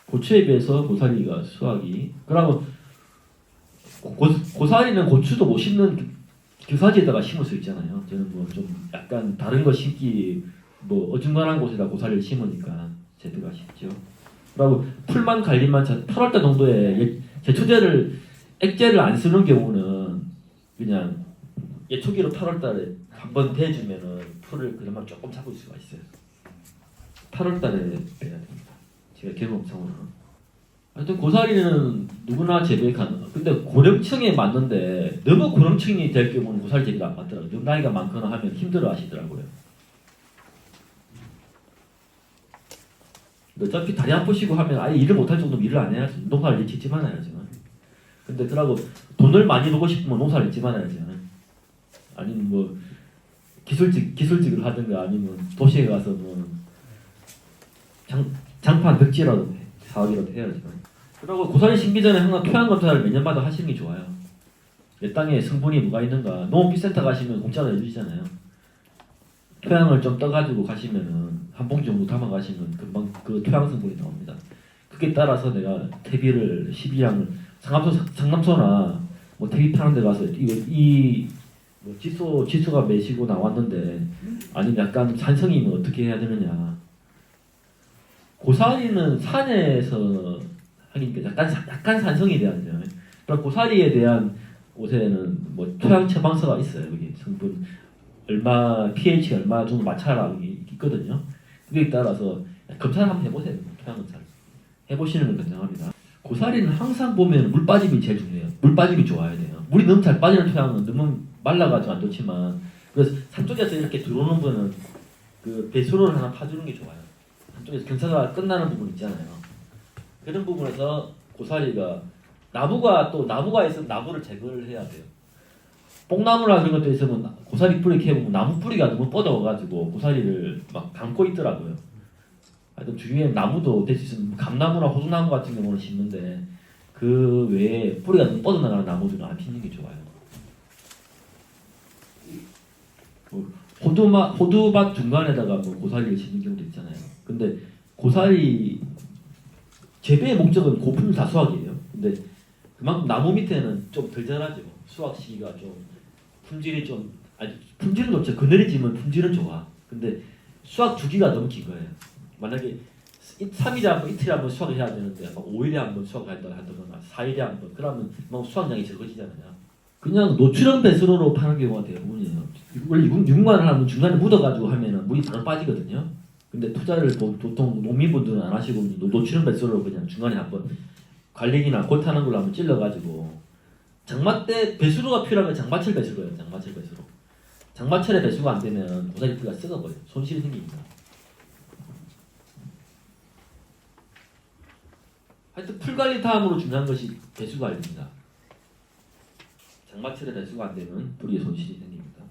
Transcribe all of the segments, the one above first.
고추에 비해서 고사리가 수확이. 그러면 고사리는 고추도 못 심는 교사지에다가 심을 수 있잖아요. 저는 뭐 좀 약간 다른 거 심기 뭐 어중간한 곳에다 고사리를 심으니까 제드가 쉽죠. 그리고 풀만 관리만 8월달 정도에 제초제를 액제를 안 쓰는 경우는 그냥 예초기로 8월달에 한번 대주면은 풀을 그나마 조금 잡을 수가 있어요. 8월달에 빼야 됩니다. 제가 경험상으로는. 하여튼 고사리는 누구나 재배 가능. 근데 고령층에 맞는데 너무 고령층이 될 경우는 고사리 재배가 안 맞더라고요. 좀 나이가 많거나 하면 힘들어 하시더라고요. 어차피 다리 아프시고 하면 아예 일을 못할 정도면 일을 안 해야지. 농사를 짓지 말아야지. 근데 그러고 돈을 많이 벌고 싶으면 농사를 짓지 말아야지. 아니면 뭐 기술직을 하든가 아니면 도시에 가서 뭐 장판 벽지라도 사업이라도 해야지. 그리고 고사리 심기 전에 항상 토양 검사를 몇 년마다 하시는 게 좋아요. 내 땅에 성분이 뭐가 있는가. 농업기센터 가시면 공짜로 해주시잖아요. 토양을 좀 떠가지고 가시면은 한 봉지 정도 담아 가시면 금방 그 토양 성분이 나옵니다. 그게 따라서 내가 퇴비를 12양을 상담소나 뭐 퇴비 파는 데 가서 뭐 지수가 매시고 나왔는데 아니면 약간 산성이면 어떻게 해야 되느냐. 고사리는 산에서 하니까 약간 산성이 돼야 돼요. 그러니까 고사리에 대한 옷에는 뭐 토양 처방서가 있어요. 여기 성분 얼마 pH 얼마 정도 맞춰라 있거든요. 그에 따라서 검사를 한번 해보세요. 토양 검사를 해보시는 걸 권장합니다. 고사리는 항상 보면 물 빠짐이 제일 중요해요. 물 빠짐이 좋아야 돼요. 물이 너무 잘 빠지는 토양은 너무 말라가지고 안 좋지만 그래서 산쪽에서 이렇게 들어오는 거는 그 배수로를 하나 파주는 게 좋아요. 한쪽에서 경사가 끝나는 부분 있잖아요. 그런 부분에서 고사리가 나무가 있으면 나무를 제거를 해야 돼요. 뽕나무나 그런 것도 있으면 고사리 뿌리 캐보면 나무 뿌리가 너무 뻗어가지고 고사리를 막 감고 있더라고요. 하여튼 주위에 나무도 될 수 있으면 감나무나 호두나무 같은 경우는 심는데 그 외에 뿌리가 너무 뻗어나가는 나무들은 안 피는 게 좋아요. 호두밭 중간에다가 뭐 고사리를 심는 경우도 있잖아요. 근데 고사리 재배의 목적은 고품 다수확이에요. 근데 그만큼 나무 밑에는 좀 덜 자라죠. 수확 시기가 좀 품질이 좀 품질은 좋죠. 그늘이 지면 품질은 좋아. 근데 수확 주기가 너무 긴 거예요. 만약에 3일에 한번 이틀에 한번 수확을 해야 되는데 5일에 한번 수확을 한다거나 4일에 한번 그러면 막 수확량이 적어지잖아요. 그냥 노출형 배수로로 파는 경우가 대부분이에요. 원래 육만을 하면 중간에 묻어가지고 하면은 물이 바로 빠지거든요. 근데 투자를 보통 농민분들은 안 하시고 노출형 배수로로 그냥 중간에 한번 관리기나 골타는 걸로 한번 찔러가지고 장마 때 배수로가 필요하면 장마철 배수로예요. 장마철 배수로. 장마철에 배수가 안 되면 고사리 뿌리가 썩어버려요. 손실이 생깁니다. 하여튼 풀 관리 다음으로 중요한 것이 배수 관리입니다. 장마철에 배수가 안 되면 뿌리에 손실이 생깁니다.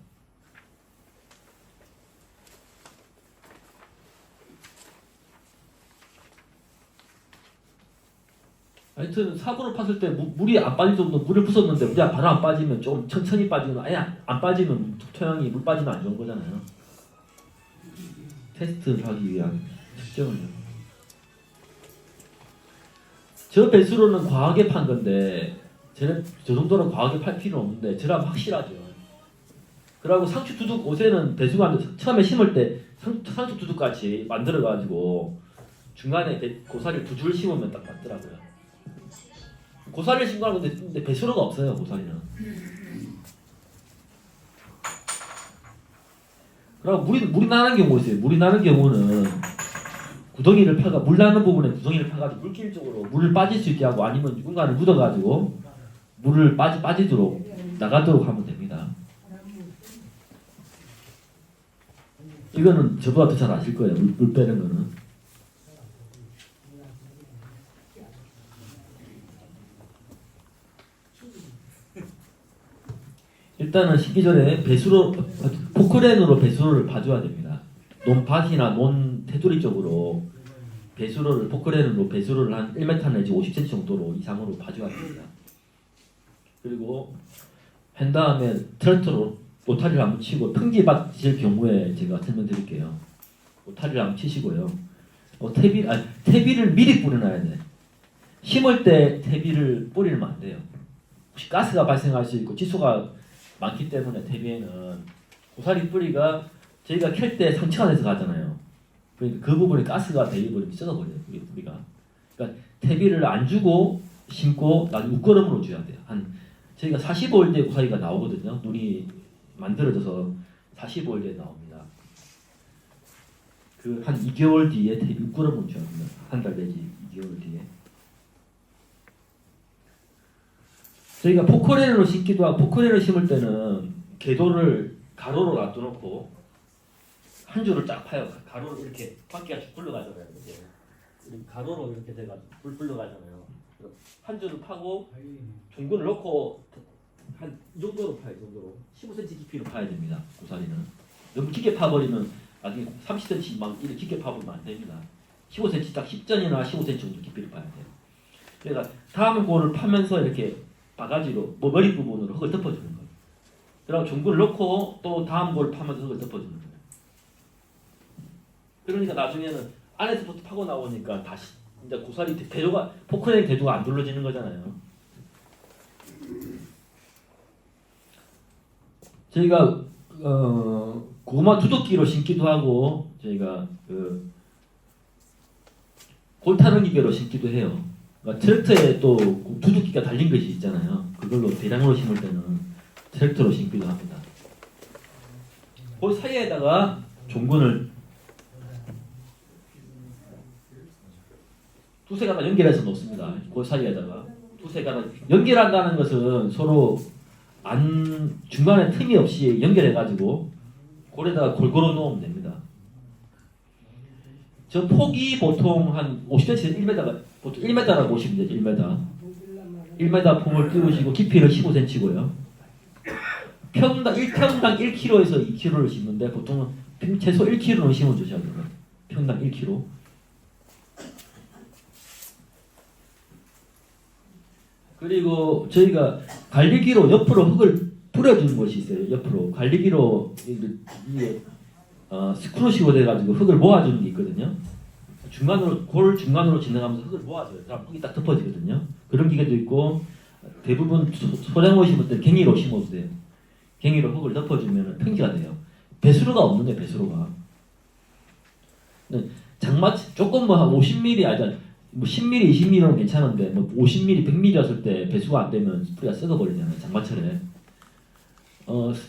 하여튼 삽으로 팠을 때 물이 안 빠질 정도 물을 부었는데 물이 바로 안 빠지면 좀 천천히 빠지거나 아예 안 빠지면 토양이 물 빠지면 안 좋은 거잖아요. 테스트를 하기 위한 측정을요. 저 배수로는 과하게 판 건데 저 정도는 과하게 팔 필요는 없는데 저라면 확실하죠. 그리고 상추 두둑 옷에는 배수가 안 돼. 처음에 심을 때 상추 두둑 같이 만들어 가지고 중간에 고사리를 두 줄 심으면 딱 맞더라고요. 고사리를 심고 근데 배수로가 없어요. 고사리는. 그리고 물이 나는 경우 있어요. 물이 나는 경우는 구덩이를 파가 물 나는 부분에 구덩이를 파가지고 물길 쪽으로 물을 빠질 수 있게 하고 아니면 누군가를 묻어가지고 물을 빠지도록 나가도록 하면 됩니다. 이거는 저보다 더 잘 아실 거예요. 물 빼는 거는. 일단은 심기 전에 포크레인으로 배수로를 봐줘야 됩니다. 논밭이나 논 테두리 쪽으로 포크레인으로 배수로를 한 1m 내지 50cm 정도로 이상으로 봐줘야 됩니다. 그리고 한 다음에 트랙터로 노타리를 한번 치고 평지밭일 경우에 제가 설명드릴게요. 노타리를 한번 치시고요. 퇴비를 미리 뿌려놔야 돼. 심을 때 퇴비를 뿌리면 안 돼요. 혹시 가스가 발생할 수 있고 지수가 많기 때문에 퇴비에는 고사리 뿌리가 저희가 캘 때 상처가 돼서 가잖아요. 그러니까 그 부분에 가스가 대입을 썩어버려요. 우리가. 그러니까 퇴비를 안 주고 심고 나중에 웃거름으로 줘야 돼요. 한 저희가 45일째 고사리가 나오거든요. 눈이 만들어져서 45일째 나옵니다. 그 한 2개월 뒤에 퇴비 웃거름으로 줘야 됩니다. 한 달 내지 2개월 뒤에. 저희가 포크레인으로 심기도 하고 포크레인을 심을 때는 궤도를 가로로 놔둬놓고 한 줄을 쫙 파요. 가로로 이렇게 바퀴가 쭉 굴러가잖아요. 이렇게 가로로 이렇게 돼가지고 굴러가잖아요. 한 줄을 파고 종근을 넣고 한 이 정도로 파요. 이 정도로 15cm 깊이로 파야 됩니다. 고사리는 너무 깊게 파버리면 나중에 30cm 막 이렇게 깊게 파버리면 안 됩니다. 15cm 딱 10전이나 15cm 정도 깊이를 파야 돼요. 그러니까 다음 골을 파면서 이렇게 바가지로 머리 부분으로 흙을 덮어주는 거예요. 그리고 종근을 넣고 또 다음 골을 파면서 흙을 덮어주는 거예요. 그러니까 나중에는 안에서부터 파고 나오니까 다시 이제 고사리 대조가 포크레인 대조가 안 둘러지는 거잖아요. 저희가 고구마 두둑기로 심기도 하고 저희가 그 골타는 기계로 심기도 해요. 그러니까 트랙터에 또 두둑기가 달린 것이 있잖아요. 그걸로 대량으로 심을 때는 트랙터로 심기도 합니다. 그 사이에다가 종근을 두세 가닥 연결해서 놓습니다. 그 사이에다가 두세 가닥 연결한다는 것은 서로 안 중간에 틈이 없이 연결해가지고 골에다가 골고루 놓으면 됩니다. 저 폭이 보통 한 50cm에서 1m가 보통 1m라고 보시면 되죠. 1m. 1m 폼을 띄우시고 깊이는 15cm고요. 평당 1평당 1kg에서 2kg를 심는데 보통은 최소 1kg는 심어주셔야 돼요. 평당 1kg. 그리고 저희가 관리기로 옆으로 흙을 뿌려주는 것이 있어요. 옆으로 관리기로 이게 스크루식으로 돼가지고 흙을 모아주는 게 있거든요. 중간으로 골 중간으로 지나가면서 흙을 모아줘요. 그럼 흙이 딱 덮어지거든요. 그런 기계도 있고 대부분 소량으로 심을 때 갱이로 심어도 돼요. 갱이로 흙을 덮어주면 평지가 돼요. 배수로가 없는 거예요. 배수로가. 장마 조금 뭐 한 50mm 아니 뭐 10mm, 20mm는 괜찮은데 뭐 50mm, 100mm였을 때 배수가 안 되면 뿌리가 썩어버리잖아요. 장마철에.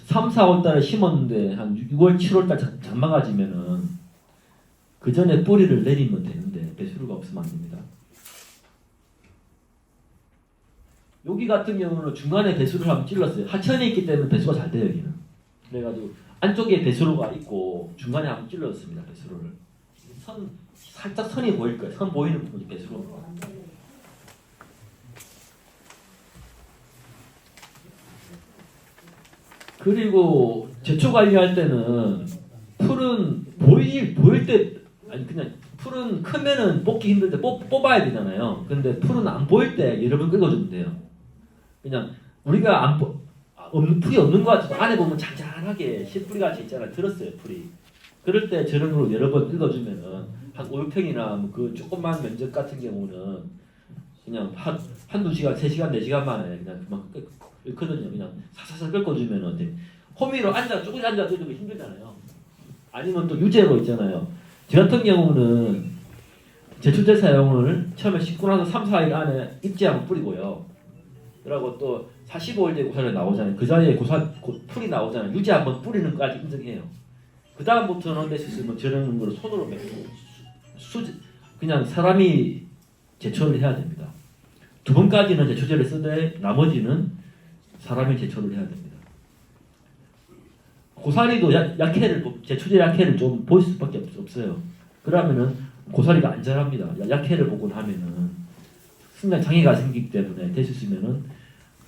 3, 4월 달에 심었는데 한 6월, 7월 달 장마가 지면은 그 전에 뿌리를 내리면 되는데 배수로가 없으면 안 됩니다. 여기 같은 경우는 중간에 배수를 한번 찔렀어요. 하천이 있기 때문에 배수가 잘 돼요. 여기는. 그래가지고 안쪽에 배수로가 있고 중간에 한번 찔렀습니다. 배수로를. 살짝 선이 보일 거예요. 선 보이는 부분이 배수로. 그리고 제초 관리할 때는 풀은 보일 때 아니 그냥 풀은 크면은 뽑기 힘들 때 뽑아야 되잖아요. 근데 풀은 안 보일 때 여러 번 긁어주면 돼요. 그냥 우리가 없는 풀이 없는 것 같아도 안에 보면 잔잔하게 씨뿌리 같이 있잖아요. 들었어요 풀이. 그럴 때 저런 걸로 여러 번 긁어주면은 한 5, 6평이나 뭐 그 조그만 면적 같은 경우는 그냥 한두 시간, 3시간, 4시간 만에 그냥 그만 끓거든요. 그냥 사사사 끓여주면은 돼. 호미로 쪼그리 앉아서 좀 힘들잖아요. 아니면 또 유제로 있잖아요. 저 같은 경우는 제초제 사용을 처음에 씻고 나서 3, 4일 안에 입지하고 뿌리고요. 그리고 또 45일 뒤에 고사리 나오잖아요. 그 자리에 풀이 나오잖아요. 유지 한번 뿌리는 것까지 인정해요. 그 다음부터는 뭐 저런 거로 손으로 맺고 그냥 사람이 제초를 해야 됩니다. 2번까지는 제초제를 쓰되 나머지는 사람이 제초를 해야 됩니다. 고사리도 제초제 약해를 좀 보일 수밖에 없어요. 그러면은 고사리가 안 자랍니다. 약해를 보고 나면은 순간 장애가 생기기 때문에 될 수 있으면은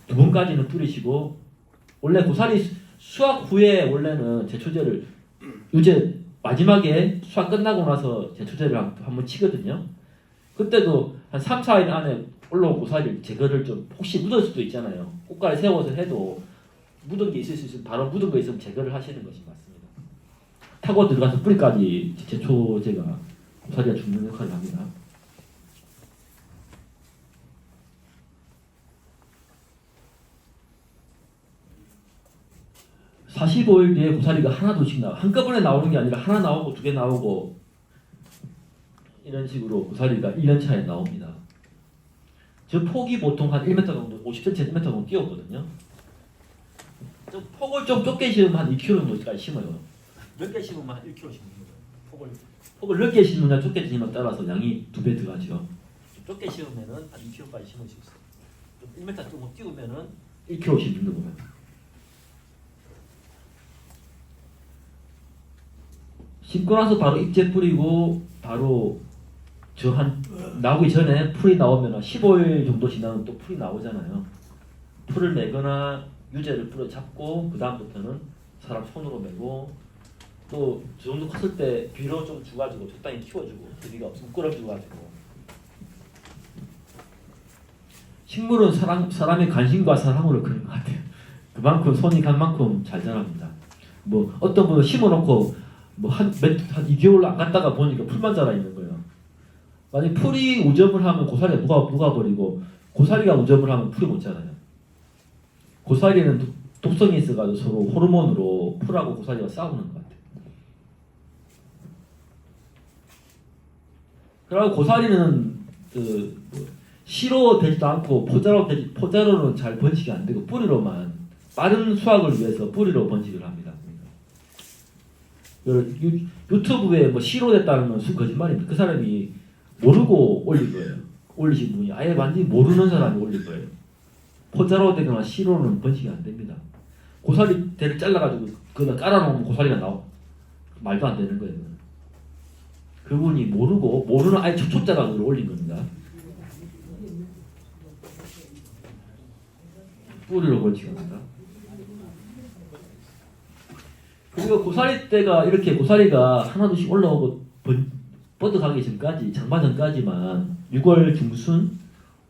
2번까지는 뿌리시고 원래 고사리 수확 후에 원래는 제초제를 유제 마지막에 수확 끝나고 나서 제초제를 한번 치거든요. 그때도 한 3, 4일 안에 올라온 고사리를 제거를 좀 혹시 묻을 수도 있잖아요. 꽃가루 세워서 해도 묻은 게 있을 수 있으면 바로 묻은 거 있으면 제거를 하시는 것이 맞습니다. 타고 들어가서 뿌리까지 제초제가 고사리가 죽는 역할을 합니다. 45일 뒤에 고사리가 하나 둘씩 나와. 한꺼번에 나오는 게 아니라 하나 나오고 두 개 나오고 이런 식으로 고사리가 1년차에 나옵니다. 저 폭이 보통 한 1m 정도, 50cm, 1m 정도 뛰었거든요. 좀 폭을 좀 좁게 심으면 한 2kg 정도까지 심어요. 넓게 심으면 한 1kg 심는 거예요. 폭을 넓게 심느냐 좁게 심느냐에 따라서 양이 2배 들어가죠. 좀 좁게 심으면은 한 2kg까지 심을 수 있어요. 좀 1m 조금 띄우면은 1kg 심는 거예요. 심고 나서 바로 잎제 뿌리고 바로 저 한 나오기 전에 풀이 나오면 15일 정도 지나면 또 풀이 나오잖아요. 풀을 매거나 유제를 뿌려 잡고 그 다음부터는 사람 손으로 매고 또 저 정도 컸을 때 비료 좀 주가지고 적당히 키워주고 비가 없으면 끌어주가지고 식물은 사람의 관심과 사랑으로 크는 것 같아요. 그만큼 손이 간 만큼 잘 자랍니다. 뭐 어떤 분은 심어놓고 뭐 한 2개월 안 갔다가 보니까 풀만 자라 있는 거예요. 만약 풀이 우점을 하면 고사리가 녹아버리고 고사리가 우점을 하면 풀이 못 자라요. 고사리는 독성이 있어가지고 서로 호르몬으로 풀하고 고사리가 싸우는 것 같아요. 그리고 고사리는 씨로 되지도 않고 포자로는 잘 번식이 안 되고 뿌리로만 빠른 수확을 위해서 뿌리로 번식을 합니다. 유튜브에 뭐 씨로 됐다는 건 거짓말입니다. 그 사람이 모르고 올린 거예요. 올리신 분이 아예 완전히 모르는 사람이 올린 거예요. 포자로 되거나 씨로는 번식이 안 됩니다. 고사리 대를 잘라가지고 그거 깔아놓으면 고사리가 나오. 말도 안 되는 거예요. 그분이 모르는 아예 초짜가 그걸 올린 겁니다. 뿌리로 번식합니다. 그리고 고사리대가 이렇게 고사리가 하나둘씩 올라오고 뻗어가기 전까지 장마 전까지만 6월 중순,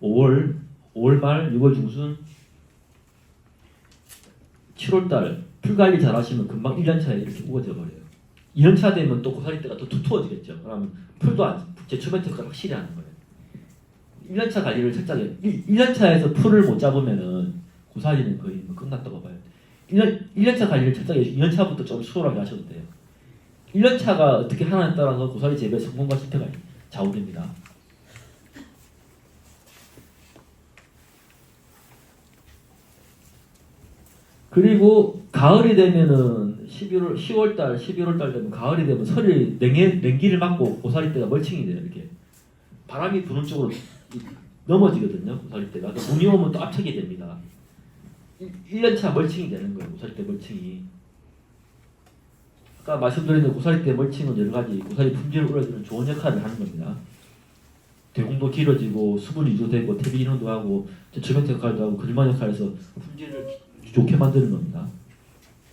5월 말, 6월 중순, 7월 달 풀관리 잘 하시면 금방 1년차에 이렇게 우거져 버려요. 2년차 되면 또 고사리대가 또 두터워지겠죠. 그러면 풀도 제초면 특허를 확실히 하는 거예요. 1년차 관리를 철저하게 1년차에서 풀을 못 잡으면은 고사리는 거의 뭐 끝났다고 봐요. 1년차 관리를 철저하게 2년차부터 좀 수월하게 하셔도 돼요. 1년차가 어떻게 하느냐에 따라서 고사리 재배 성공과 실패가 좌우됩니다. 그리고 가을이 되면은 10월달, 11월달 되면 가을이 되면 설이 냉기를 맞고 고사리대가 멀칭이 돼요. 이렇게 바람이 부는 쪽으로 넘어지거든요. 고사리대가 눈이 오면 또 압착이 됩니다. 1년차 멀칭이 되는 거예요. 고사리대 멀칭이. 아까 말씀드린 고사리대 멀칭은 여러 가지 고사리 품질을 올려주는 좋은 역할을 하는 겁니다. 대공도 길어지고 수분이 유도되고 퇴비 인원도 하고 저면태 역할도 하고 그릴만 역할에서 품질을 좋게 만드는 겁니다.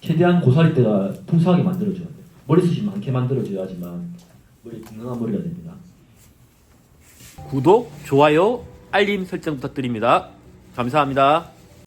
최대한 고사리대가 풍성하게 만들어줘야 돼요. 머리숱이 많게 만들어줘야지만 건강한 머리가 됩니다. 구독, 좋아요, 알림 설정 부탁드립니다. 감사합니다.